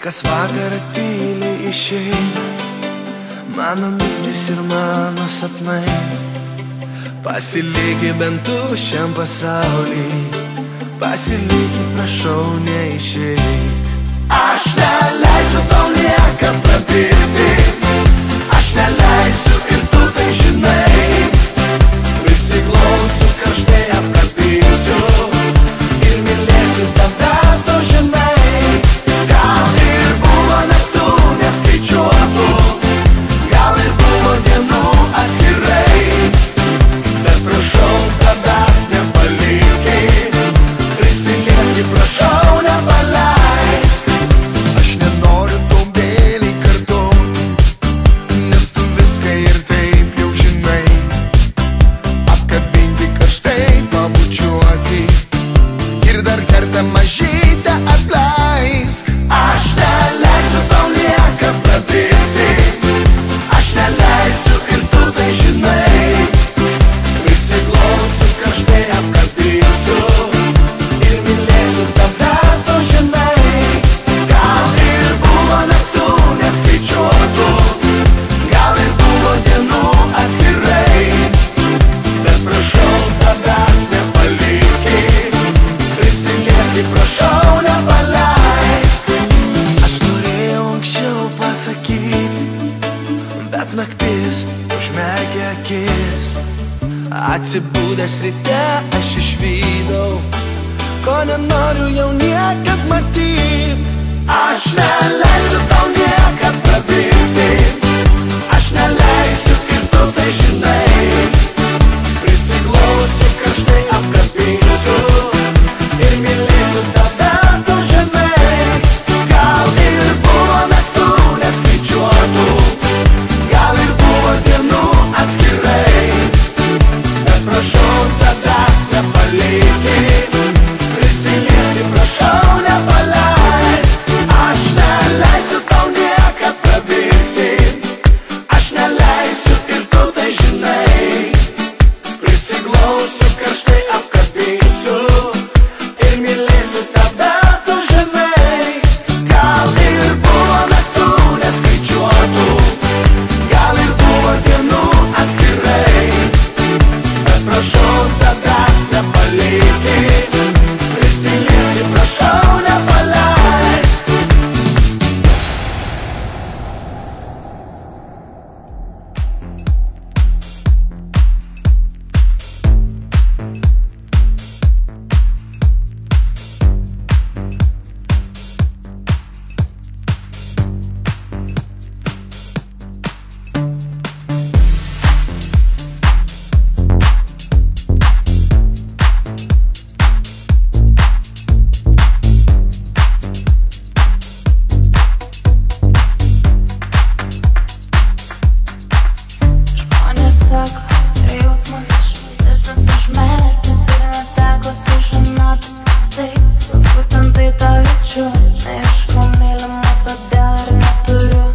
kas vakarą tyliai išeina, mano mintis ir mano sapnai. Pasilikį bent tu šiam pasaulį, pasilikį, prašau, neišeik. Aš neleisiu tau niekad pravirti, aš neleisiu ir tu tai žinai. Prisiglausiu, karštai apkabinsiu ir mylėsiu tada, tu žinai. Gal ir buvo naktų neskaičiuotų, gal ir buvo dienų atskirai, bet prašau, tavęs nepalikit, prisilieski, prašau, nepaleisk. Aš nenoriu tau vėliai kartoti, nes tu viską ir taip jau žinai. Apkabinti, karštai pabučiuoti ir dar kartą mažytę atleisk. Aš neleisiu tau niekad pravirti, aš neleisiu ir tu tai žinai. Prisiglausiu, karštai apkabinsiu ir mylėsiu tada, tu žinai. Gal ir buvo naktų neskaičiuotų, gal ir buvo dienų atskirai, bet prašau, tavęs nepalikit, prisilieski, prašau, nepaleisk. Aš norėjau anksčiau pasakyti, bet naktis užmerkė akis. Atsibūdęs ryte aš išvydau, ko nenoriu jau niekad matyt. Aš neleisiu tau niekad pravirti, aš neleisiu ir tu tai žinai. Prisiglausiu, karštai apkabinsiu ir mylėsiu tada, tu žinai. Gal ir buvo naktų neskaičiuotų, gal ir buvo dienų atskirai, bet prašau, tavęs nepalikit, prisilieski, prašau, nepaleisk. Aš neleisiu tau niekad pravirti, aš neleisiu ir tu tai žinai. Prisiglausiu, karštai apkabinsiu ir mylėsiu tada, tu žinai. Gal ir buvo naktų neskaičiuotų, gal ir buvo dienų atskirai, bet prašau, tavęs nepalikit, prisilieski, prašau, nepaleisk. Žmonės sako, tai jausmas išmantesnis už meilę, bet ir neteko sužinoti, kas tai, būtent tai tau jaučiu. Neieškau mylimo, todėl ir neturiu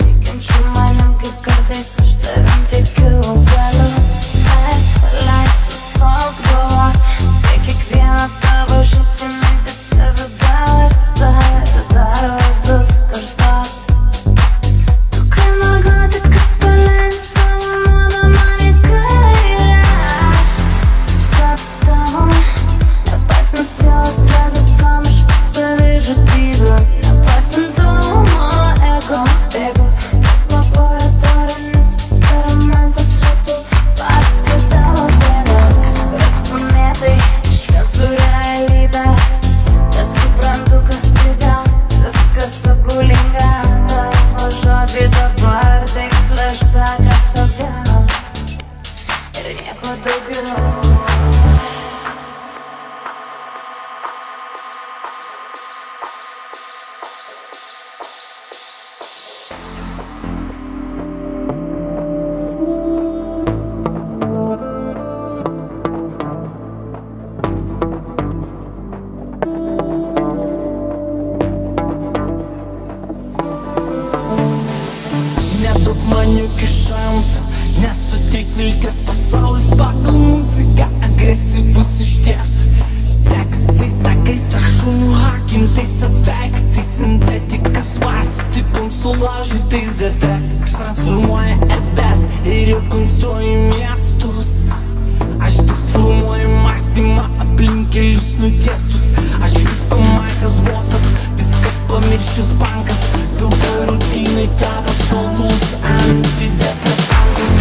tikinčių manim, kaip kartais aš tavim tikiu. Galiu leist, nustok galvot apie kiekvieną tavo žingsnį, mintyse vis dar vaizdus kartot. Tu kai narkotikas paleidi savo nuodą man į kairę, aš visą tavo, nepaisant sielos tragių, pamiršk savižudybių, nepaisant tavo ego, bėgu kaip laboratorinis eksperimentas, ratu pasakoju tavo bėdas, rastumėtai išvien su realybe. Nesuprantu, kas tai gal, viskas apgaulinga, tavo žodžiai dabar tai flashbackas atgal ir nieko daugiau. Neduok man jokių šansų, nesuteik vilties, pasaulis pagal muziką agresyvi. detreks, aš transformuoju erdves ir rekonstruoju miestus. Aš deformuoju mąstymą aplink kelius nutiestus. Aš visko matęs bosas, viską pamiršęs bankas. Pilka rutinai tapo saldus antidepresantas.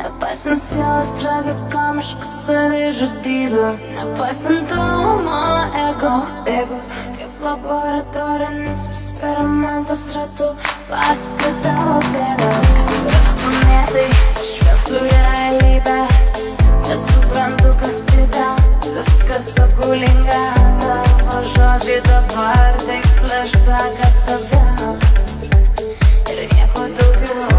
Nepaisant sielos tragikomiškų savižudybių, nepaisant tavo mano ego bėgu kaip laboratorinis eksperimentas ratu, paskui tavo bėdas rastumėtai šviesų realybę. Nesuprantu, kas tai tau, viskas apgaulinga. Tavo žodžiai dabar tik flashbackas atgal ir nieko daugiau.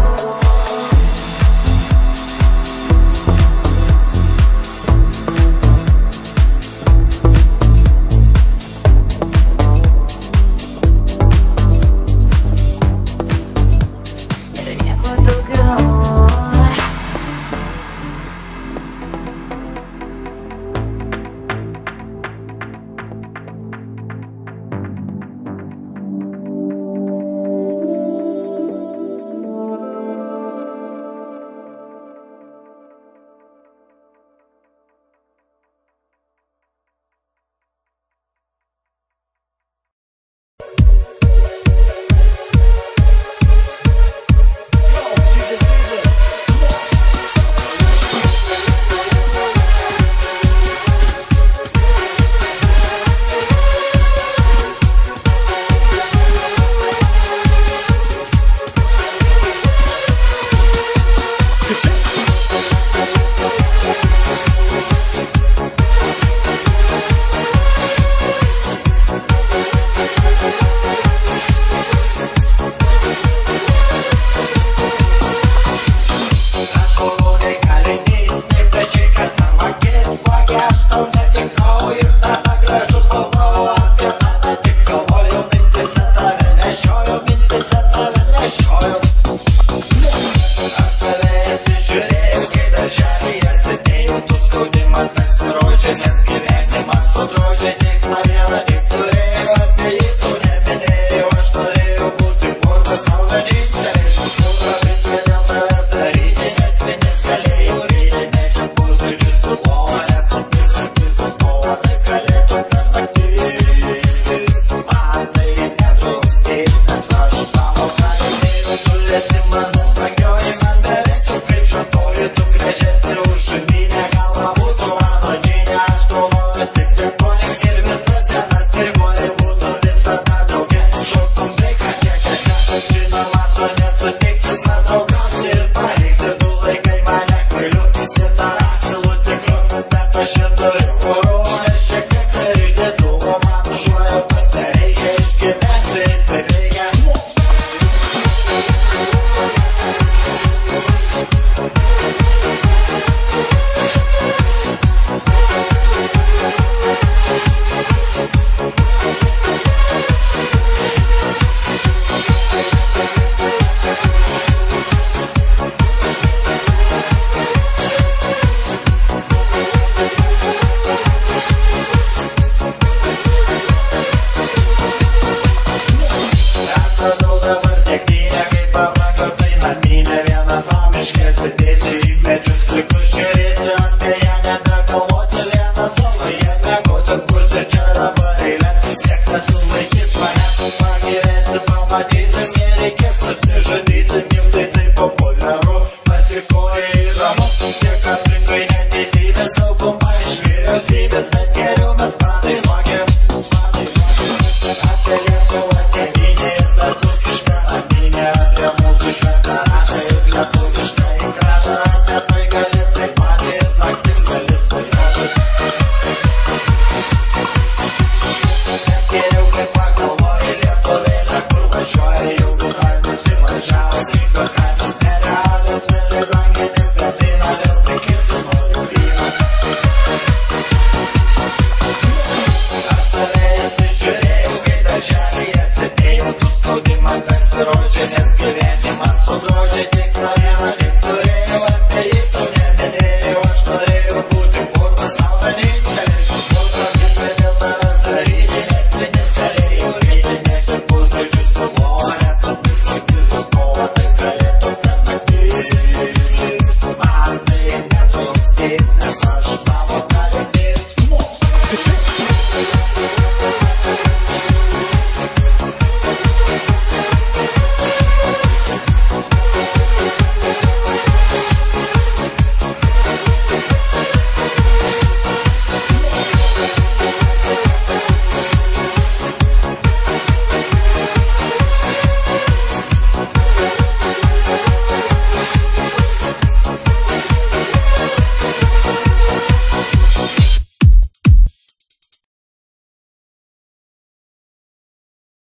nereikės nusižudyti, miltai tai populiaru, pasikoja įdomu, tiek aplinkai neteisybės, dauguma iš vyriausybės, bet geriau mes padainuokim. Apie Lietuvą tėvynę ir dar turkišką naminę, apie mūsų šventą raštą ir lietuvišką įkraštą, apie tai gali taip pat ir naktim gali svajoti. Bet geriau kaip pagalvoji lietuvėlė, kur važiuoja jau visai nusivažiavo, kinkos kainos nerealios, vėliai branginį benziną, vėl prikirti noriu vyną. Aš tave įsižiūrėjau, kai darželį atsidėjau, tu spaudimą persirodžiai, nes gyvenimas sudrožė tik save.